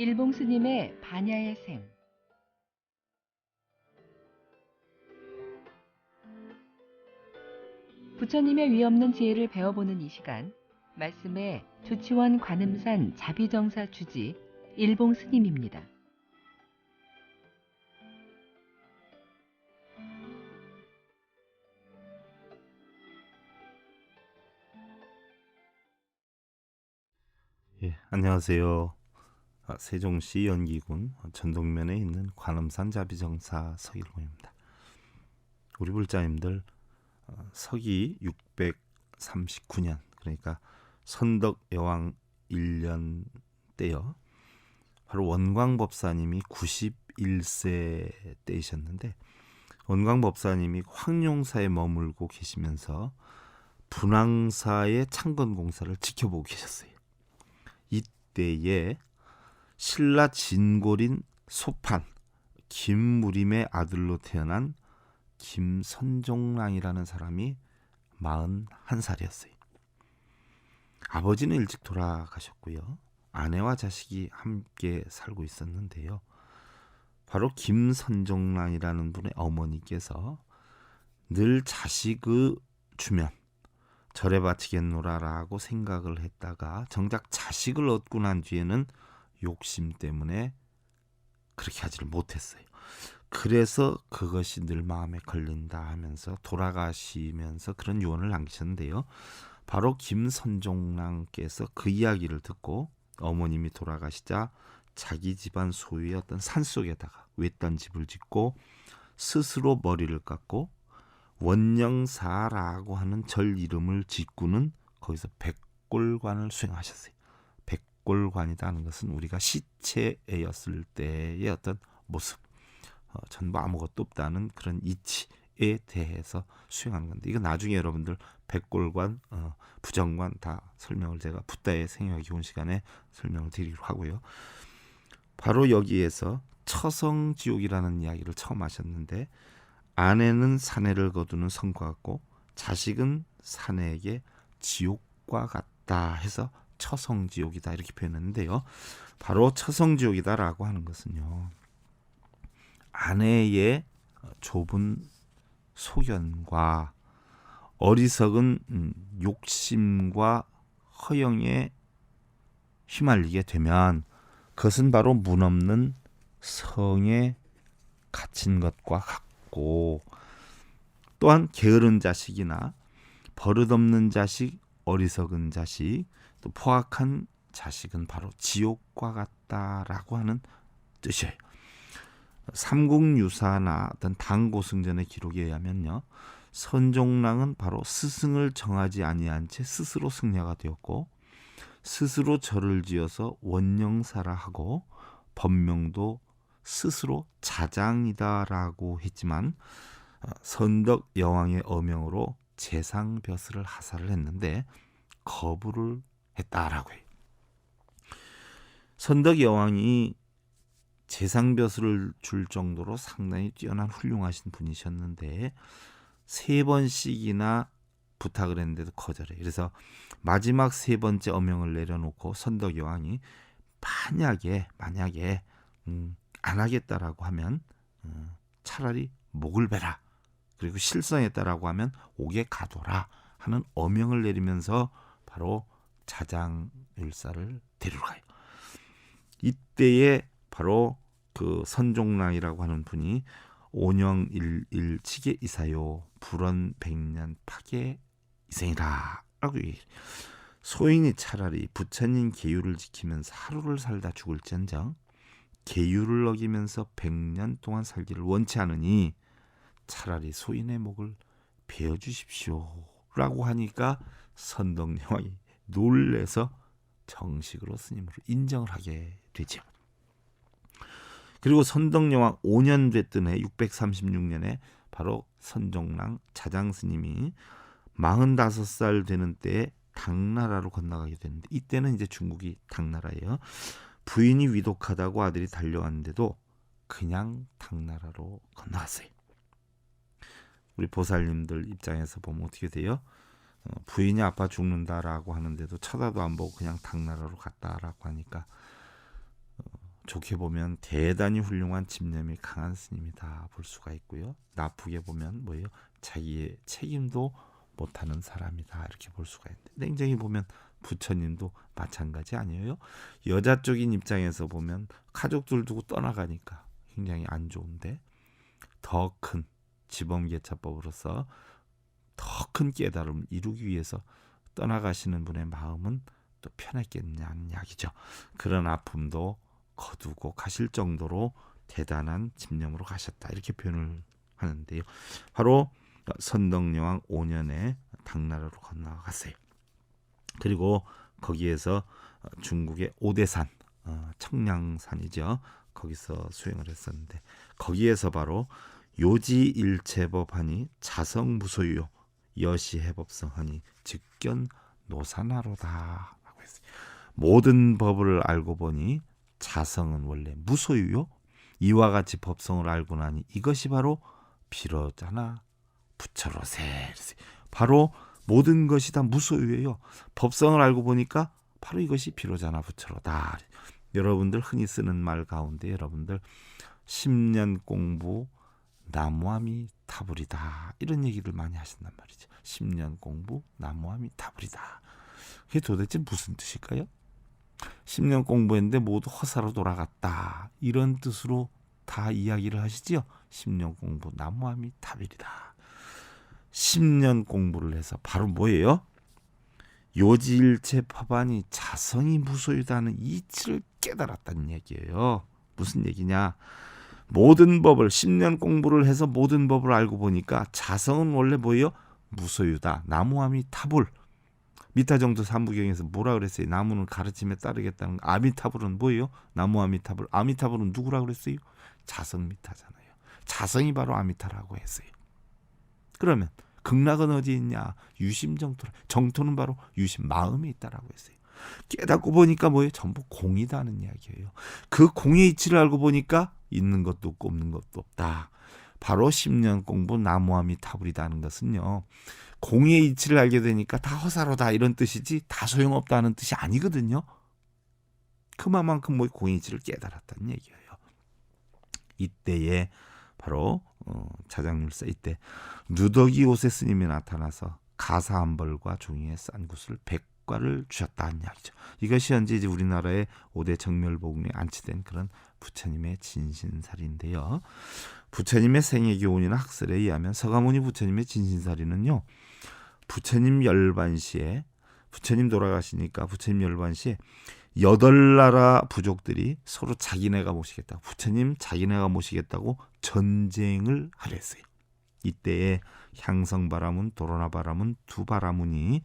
일봉 스님의 반야의 생. 부처님의 위없는 지혜를 배워보는 이 시간, 말씀의 조치원 관음산 자비정사 주지 일봉 스님입니다. 안녕하세요. 세종시 연기군 전동면에 있는 관음산 자비정사 서일봉입니다. 우리 불자님들 서기 639년, 그러니까 선덕여왕 1년 때요, 바로 원광법사님이 91세 때이셨는데, 원광법사님이 황룡사에 머물고 계시면서 분황사의 창건공사를 지켜보고 계셨어요. 이때에 신라 진골인 소판 김무림의 아들로 태어난 김선종랑이라는 사람이 41살이었어요. 아버지는 일찍 돌아가셨고요. 아내와 자식이 함께 살고 있었는데요. 바로 김선종랑이라는 분의 어머니께서 늘 자식을 주면 절에 바치겠노라라고 생각을 했다가 정작 자식을 얻고 난 뒤에는 욕심 때문에 그렇게 하지를 못했어요. 그래서 그것이 늘 마음에 걸린다 하면서 돌아가시면서 그런 유언을 남기셨는데요. 바로 김선종랑께서 그 이야기를 듣고 어머님이 돌아가시자 자기 집안 소유의 어떤 산속에다가 외딴 집을 짓고 스스로 머리를 깎고 원영사라고 하는 절 이름을 짓고는 거기서 백골관을 수행하셨어요. 백골관이다 하는 것은 우리가 시체였을 때의 어떤 모습, 전부 아무것도 없다는 그런 이치에 대해서 수행하는 건데, 이거 나중에 여러분들 백골관, 부정관 다 설명을 제가 붓다의 생애기원 시간에 설명을 드리기로 하고요. 바로 여기에서 처성지옥이라는 이야기를 처음 하셨는데, 아내는 사내를 거두는 성과 같고 자식은 사내에게 지옥과 같다 해서 처성지옥이다 이렇게 표현했는데요. 바로 처성지옥이다라고 하는 것은요, 아내의 좁은 소견과 어리석은 욕심과 허영에 휘말리게 되면 그것은 바로 문 없는 성에 갇힌 것과 같고, 또한 게으른 자식이나 버릇없는 자식, 어리석은 자식, 또 포악한 자식은 바로 지옥과 같다라고 하는 뜻이에요. 삼국유사나 어떤 당고승전의 기록에 의하면요, 선종랑은 바로 스승을 정하지 아니한 채 스스로 승려가 되었고, 스스로 절을 지어서 원영사라 하고 법명도 스스로 자장이다라고 했지만, 선덕 여왕의 어명으로 재상벼슬을 하사를 했는데 거부를 했다라고 해요. 선덕 여왕이 재상벼슬을 줄 정도로 상당히 뛰어난 훌륭하신 분이셨는데 3번씩이나 부탁을 했는데도 거절해요. 그래서 마지막 3번째 어명을 내려놓고 선덕 여왕이 만약에 안 하겠다라고 하면 차라리 목을 베라, 그리고 실성했다라고 하면 옥에 가둬라 하는 어명을 내리면서 바로 자장율사를 데리러 가요. 이때에 바로 그 선종랑이라고 하는 분이 온영일일 치계 이사요 불원 백년 파계 이생이라 라고 얘기해요. 소인이 차라리 부처님 계율을 지키면서 하루를 살다 죽을지언정 계율을 어기면서 100년 동안 살기를 원치 않으니 차라리 소인의 목을 베어주십시오 라고 하니까 선덕여왕이 놀래서 정식으로 스님으로 인정을 하게 되죠. 그리고 선덕여왕 5년 됐던 해 636년에 바로 선종랑 자장스님이 45살 되는 때에 당나라로 건너가게 되는데, 이때는 이제 중국이 당나라예요. 부인이 위독하다고 아들이 달려왔는데도 그냥 당나라로 건너갔어요. 우리 보살님들 입장에서 보면 어떻게 돼요? 부인이 아파 죽는다라고 하는데도 쳐다도 안 보고 그냥 당나라로 갔다라고 하니까 좋게 보면 대단히 훌륭한 집념이 강한 스님이다 볼 수가 있고요. 나쁘게 보면 뭐예요? 자기의 책임도 못하는 사람이다 이렇게 볼 수가 있는데, 냉정히 보면 부처님도 마찬가지 아니에요? 여자 쪽인 입장에서 보면 가족들 두고 떠나가니까 굉장히 안 좋은데, 더 큰 지범개차법으로서 더 큰 깨달음을 이루기 위해서 떠나가시는 분의 마음은 또 편했겠냐는 이야기죠. 그런 아픔도 거두고 가실 정도로 대단한 집념으로 가셨다 이렇게 표현을 하는데요. 바로 선덕여왕 5년에 당나라로 건너갔어요. 그리고 거기에서 중국의 오대산, 청량산이죠. 거기서 수행을 했었는데, 거기에서 바로 요지일체법하니 자성무소유요 여시해법성하니 즉견 노사나로다 라고 했어요. 모든 법을 알고 보니 자성은 원래 무소유요, 이와 같이 법성을 알고 나니 이것이 바로 비로자나 부처로세. 바로 모든 것이 다 무소유예요. 법성을 알고 보니까 바로 이것이 비로자나 부처로다. 여러분들 흔히 쓰는 말 가운데 여러분들 10년 공부 나무함이 타불이다 이런 얘기를 많이 하신단 말이죠. 10년 공부 나무함이 타불이다. 그게 도대체 무슨 뜻일까요? 10년 공부했는데 모두 허사로 돌아갔다 이런 뜻으로 다 이야기를 하시지요. 10년 공부 나무함이 타불이다. 10년 공부를 해서 바로 뭐예요? 요지일체 법안이 자성이 무소유다는 이치를 깨달았다는 얘기예요. 무슨 얘기냐? 모든 법을 10년 공부를 해서 모든 법을 알고 보니까 자성은 원래 뭐예요? 무소유다. 나무함이 타불. 미타정도 삼부경에서 뭐라 그랬어요? 나무는 가르침에 따르겠다는 거. 아미타불은 뭐예요? 나무 아미타불. 아미타불은 누구라 그랬어요? 자성미타잖아요. 자성이 바로 아미타라고 했어요. 그러면 극락은 어디 있냐? 유심정토라. 정토는 바로 유심 마음에 있다라고 했어요. 깨닫고 보니까 뭐예요? 전부 공이다는 이야기예요. 그 공의 이치를 알고 보니까 있는 것도 없고 없는 것도 없다. 바로 10년 공부 나무함이 타불이다는 것은요, 공의 이치를 알게 되니까 다 허사로다 이런 뜻이지 다 소용없다는 뜻이 아니거든요. 그만큼 뭐 공의 이치를 깨달았다는 얘기예요. 이때에 바로 자장률사 이때 누더기 오세 스님이 나타나서 가사 한 벌과 종이에 싼 굿을 100과를 주셨다는 이야기죠. 이것이 현재 이제 우리나라의 5대 정멸복음에 안치된 그런 부처님의 진신살인데요. 부처님의 생애교훈이나 학설에 의하면 서가모니 부처님의 진신살인은요, 부처님 열반시에, 부처님 돌아가시니까 부처님 열반시에 8나라 부족들이 서로 자기네가 모시겠다고, 부처님 자기네가 모시겠다고 전쟁을 하려 했어요. 이때에 향성바라문, 도로나바라문 두 바라문이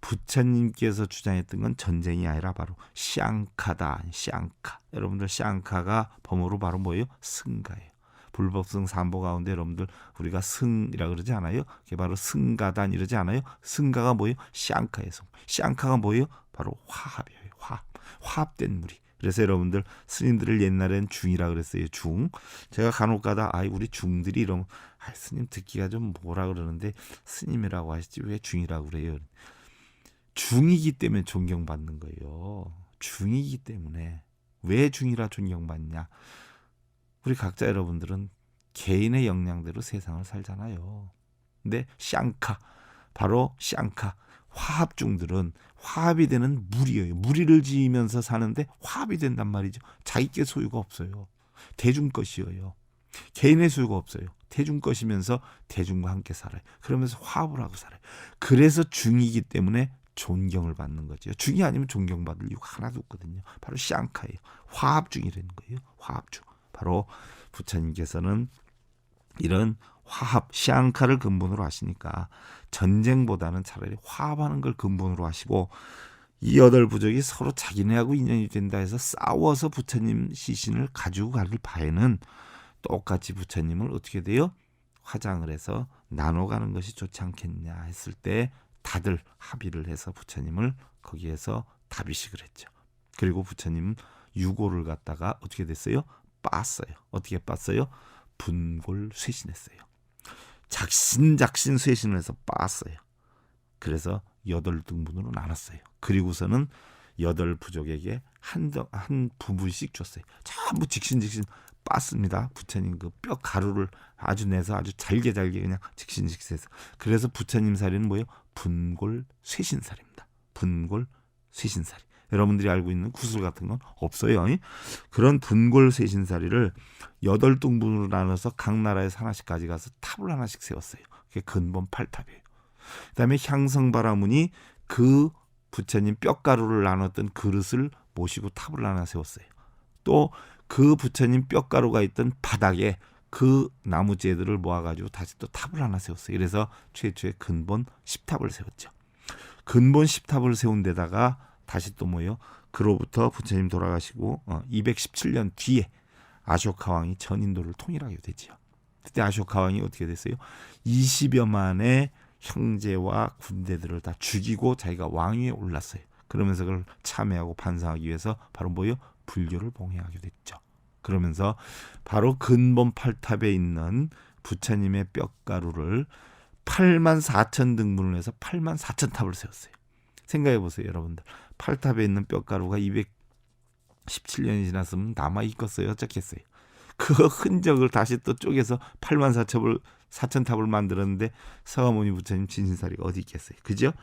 부처님께서 주장했던 건 전쟁이 아니라 바로 샹카다. 샹카. 여러분들 샹카가 범어로 바로 뭐예요? 승가예요. 불법성 삼보 가운데 여러분들 우리가 승이라 그러지 않아요? 그게 바로 승가단 이러지 않아요? 승가가 뭐예요? 샹카예요. 샹카가 뭐예요? 바로 화합이에요. 화합된 무리. 그래서 여러분들 스님들을 옛날엔 중이라 그랬어요. 중. 제가 간혹가다 우리 중들이 이러면 스님 듣기가 좀 뭐라 그러는데 스님이라고 하시지 왜 중이라고 그래요? 중이기 때문에 존경받는 거예요. 중이기 때문에. 왜 중이라 존경받냐? 우리 각자 여러분들은 개인의 역량대로 세상을 살잖아요. 근데 샹카, 바로 샹카, 화합중들은 화합이 되는 무리예요. 무리를 지으면서 사는데 화합이 된단 말이죠. 자기께 소유가 없어요. 대중 것이에요. 개인의 소유가 없어요. 대중 것이면서 대중과 함께 살아요. 그러면서 화합을 하고 살아요. 그래서 중이기 때문에 존경을 받는 거죠. 중이 아니면 존경받을 이유가 하나도 없거든요. 바로 샹카예요. 화합중이라는 거예요. 화합중. 바로 부처님께서는 이런 화합, 샹카를 근본으로 하시니까 전쟁보다는 차라리 화합하는 걸 근본으로 하시고, 이 8부족이 서로 자기네하고 인연이 된다 해서 싸워서 부처님 시신을 가지고 갈 바에는 똑같이 부처님을 어떻게 돼요? 화장을 해서 나눠가는 것이 좋지 않겠냐 했을 때 다들 합의를 해서 부처님을 거기에서 다비식을 했죠. 그리고 부처님은 유고를 갖다가 어떻게 됐어요? 빻어요. 어떻게 빻어요? 분골 쇄신했어요. 작신 쇄신을 해서 빻았어요. 그래서 8등분으로 나눴어요. 그리고서는 8 부족에게 한 부분씩 줬어요. 전부 직신직신 빻습니다. 부처님 그 뼈 가루를 아주 내서 아주 잘게 그냥 직신직신해서. 그래서 부처님 사리는 뭐예요? 분골 쇠신사리입니다. 분골 쇠신사리. 여러분들이 알고 있는 구슬 같은 건 없어요. 그런 분골 쇠신사리를 8등분으로 나눠서 각 나라에서 하나씩 가져가서 탑을 하나씩 세웠어요. 그게 근본 8탑이에요. 그다음에 향성바라문이 그 부처님 뼈가루를 나눴던 그릇을 모시고 탑을 하나 세웠어요. 또 그 부처님 뼈가루가 있던 바닥에 그 나무재들을 모아가지고 다시 또 탑을 하나 세웠어요. 그래서 최초의 근본 10탑을 세웠죠. 근본 10탑을 세운 데다가 다시 또 뭐예요? 그로부터 부처님 돌아가시고 217년 뒤에 아쇼카 왕이 전인도를 통일하게 되죠. 그때 아쇼카 왕이 어떻게 됐어요? 20여만의 형제와 군대들을 다 죽이고 자기가 왕위에 올랐어요. 그러면서 그걸 참회하고 반성하기 위해서 바로 뭐예요? 불교를 봉해하게 됐죠. 그러면서 바로 근본 8탑에 있는 부처님의 뼈가루를 84,000등분을 해서 84,000탑을 세웠어요. 생각해 보세요, 여러분들. 8탑에 있는 뼈가루가 217년이 지났으면 남아 있겠어요, 어쩌겠어요. 그 흔적을 다시 또 쪼개서 84,000탑을 만들었는데 서가모니 부처님 진신사리가 어디 있겠어요, 그죠?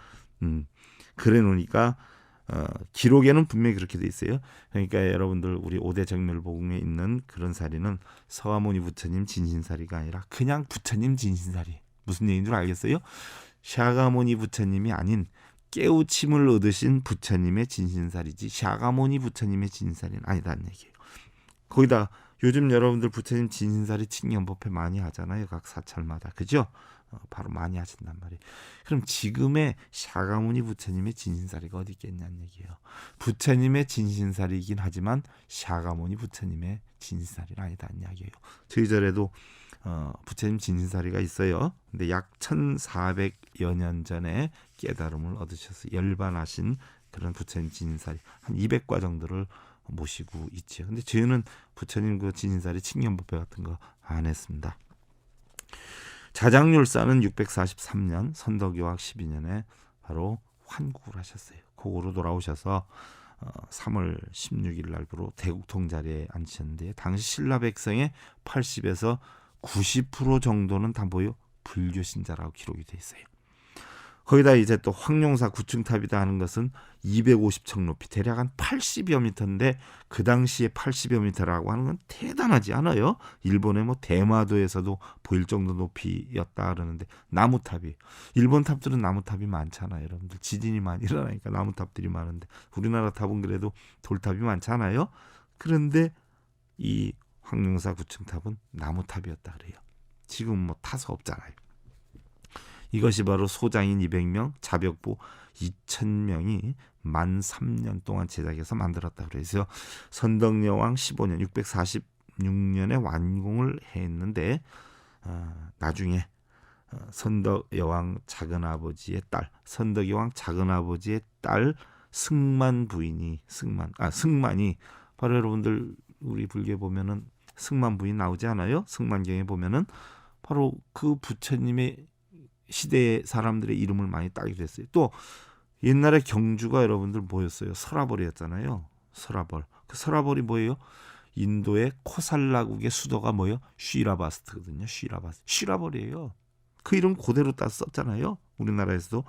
그래 놓으니까 기록에는 분명히 그렇게 돼 있어요. 그러니까 여러분들 우리 5대 정멸복음에 있는 그런 사리는 서가모니 부처님 진신사리가 아니라 그냥 부처님 진신사리. 무슨 얘기인 줄 알겠어요? 샤가모니 부처님이 아닌 깨우침을 얻으신 부처님의 진신사리지 샤가모니 부처님의 진신사리는 아니다는 얘기예요. 거기다 요즘 여러분들 부처님 진신사리 칭연법회 많이 하잖아요. 각 사찰마다. 그죠? 바로 많이 하신단 말이에요. 그럼 지금의 샤가모니 부처님의 진신사리가 어디 있겠냐는 얘기예요. 부처님의 진신사리이긴 하지만 샤가모니 부처님의 진신사리는 아니다는 이야기예요. 저희 절에도 부처님 진신사리가 있어요. 근데 약 1400여 년 전에 깨달음을 얻으셔서 열반하신 그런 부처님 진신사리 한 200과 정도를 모시고 있죠. 근데 저희는 부처님 그 진신사리 칭연법회 같은 거 안 했습니다. 자장률사는 643년 선덕여학 12년에 바로 환국을 하셨어요. 고고로 돌아오셔서 3월 16일 날부로 대국통 자리에 앉으셨는데 당시 신라 백성의 80에서 90% 정도는 다 뭐요? 불교 신자라고 기록이 돼 있어요. 거기다 이제 또 황룡사 9층탑이다 하는 것은 250층 높이 대략 한 80여 미터인데 그 당시에 80여 미터라고 하는 건 대단하지 않아요. 일본의 뭐 대마도에서도 보일 정도 높이였다 그러는데 나무탑이 일본 탑들은 나무탑이 많잖아요. 여러분들 지진이 많이 일어나니까 나무탑들이 많은데 우리나라 탑은 그래도 돌탑이 많잖아요. 그런데 이 황룡사 9층탑은 나무탑이었다 그래요. 지금 뭐 타서 없잖아요. 이것이 바로 소장인 200명, 자벽부 2000명이 만 3년 동안 제작해서 만들었다 그래서 선덕여왕 15년 646년에 완공을 했는데 나중에 선덕여왕 작은아버지의 딸, 선덕여왕 작은아버지의 딸 승만 부인이 승만이 바로 여러분들 우리 불교에 보면은 승만 부인 나오지 않아요? 승만경에 보면은 바로 그 부처님의 시대의 사람들의 이름을 많이 따게 됐어요. 또 옛날에 경주가 여러분들 뭐였어요? 서라벌이었잖아요. 서라벌. 그 서라벌이 뭐예요? 인도의 코살라국의 수도가 뭐예요? 쉬라바스트거든요. 쉬라벌이에요. 그 이름 그대로 따 썼잖아요. 우리나라에서도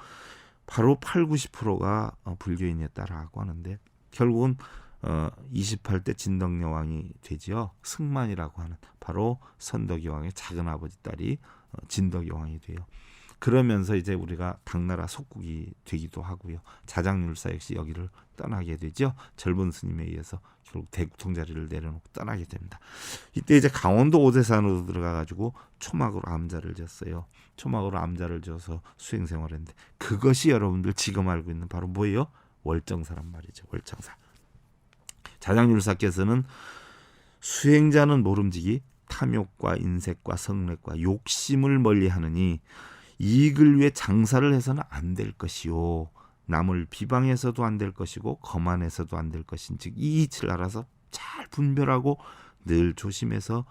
바로 80~90%가 불교인이었다라고 하는데 결국은 28대 진덕여왕이 되지요. 승만이라고 하는 바로 선덕여왕의 작은아버지 딸이 진덕여왕이 돼요. 그러면서 이제 우리가 당나라 속국이 되기도 하고요. 자장률사 역시 여기를 떠나게 되죠. 절본 스님에 의해서 결국 대국통 자리를 내려놓고 떠나게 됩니다. 이때 이제 강원도 오대산으로 들어가가지고 초막으로 암자를 졌어요. 초막으로 암자를 져서 수행생활했는데 그것이 여러분들 지금 알고 있는 바로 뭐예요? 월정사란 말이죠. 월정사. 자장률사께서는 수행자는 모름지기 탐욕과 인색과 성례과 욕심을 멀리하느니 이익을 위해 장사를 해서는 안 될 것이요 남을 비방해서도 안 될 것이고 거만해서도 안 될 것인 즉 이 이치를 알아서 잘 분별하고 늘 조심해서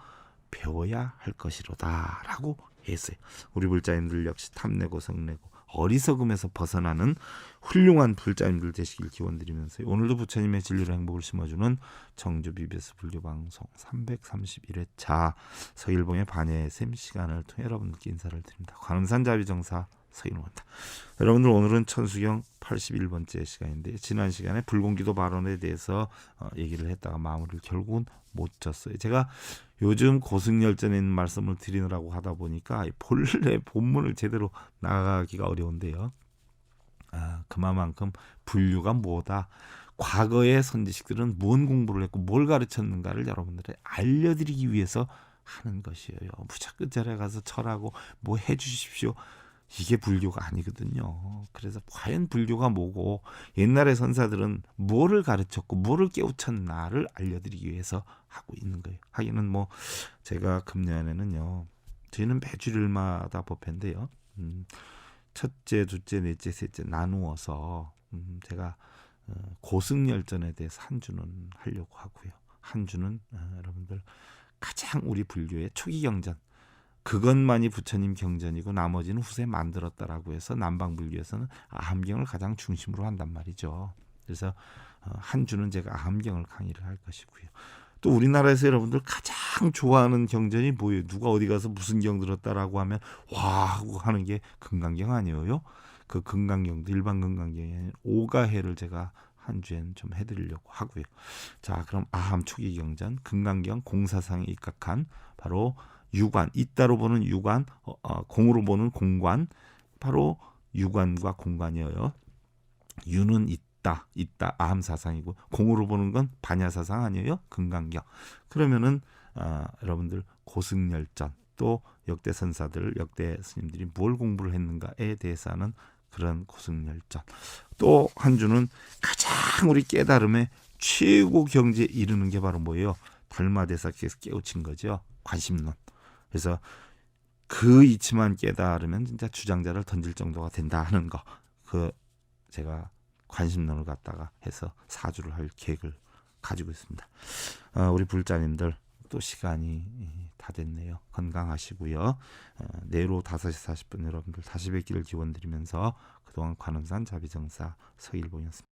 배워야 할 것이로다 라고 했어요. 우리 불자인들 역시 탐내고 성내고 어리석음에서 벗어나는 훌륭한 불자님들 되시길 기원드리면서 오늘도 부처님의 진리로 행복을 심어주는 정주 BBS 불교방송 331회차 서일봉의 반야의샘 시간을 통해 여러분들께 인사를 드립니다. 관음산 자비정사 서일봉입니다. 여러분들 오늘은 천수경 81번째 시간인데 지난 시간에 불공기도 발언에 대해서 얘기를 했다가 마무리를 결국은 못 졌어요. 제가 요즘 고승열전에 있는 말씀을 드리느라고 하다 보니까 본래 본문을 제대로 나가기가 어려운데요. 그만큼 불교가 뭐다. 과거의 선지식들은 뭔 공부를 했고 뭘 가르쳤는가를 여러분들에 알려드리기 위해서 하는 것이에요. 무조건 절에 가서 절하고 뭐 해주십시오. 이게 불교가 아니거든요. 그래서 과연 불교가 뭐고 옛날의 선사들은 뭐를 가르쳤고 뭐를 깨우쳤나를 알려드리기 위해서 하고 있는 거예요. 하기는 뭐 제가 금년에는요. 저희는 매주일마다 법회인데요. 첫째, 둘째, 넷째, 셋째 나누어서 제가 고승열전에 대해서 한 주는 하려고 하고요. 한 주는 여러분들 가장 우리 불교의 초기 경전 그것만이 부처님 경전이고 나머지는 후세 만들었다라고 해서 남방불교에서는 아함경을 가장 중심으로 한단 말이죠. 그래서 한 주는 제가 아함경을 강의를 할 것이고요. 또 우리나라에서 여러분들 가장 좋아하는 경전이 뭐예요? 누가 어디 가서 무슨 경 들었다라고 하면 와 하고 하는 게 금강경 아니에요? 그 금강경도 일반 금강경이 아니라 오가해를 제가 한 주엔 좀 해드리려고 하고요. 자, 그럼 아함 초기 경전 금강경 공사상에 입각한 바로 유관, 있다로 보는 유관, 공으로 보는 공관, 바로 유관과 공관이에요. 유는 있다, 아함사상이고 공으로 보는 건 반야사상 아니에요? 금강경. 그러면은 여러분들 고승열전 또 역대 선사들, 역대 스님들이 뭘 공부를 했는가에 대해서 하는 그런 고승열전. 또 한 주는 가장 우리 깨달음의 최고 경지에 이르는 게 바로 뭐예요? 달마대사께서 깨우친 거죠. 관심론. 그래서 그 이치만 깨달으면 진짜 주장자를 던질 정도가 된다 하는 거. 그 제가 관심론을 갖다가 해서 사주를 할 계획을 가지고 있습니다. 우리 불자님들 또 시간이 다 됐네요. 건강하시고요. 내일 오후 5시 40분 여러분들 다시 뵙기를 기원드리면서 그동안 관음산 자비정사 서일봉이었습니다.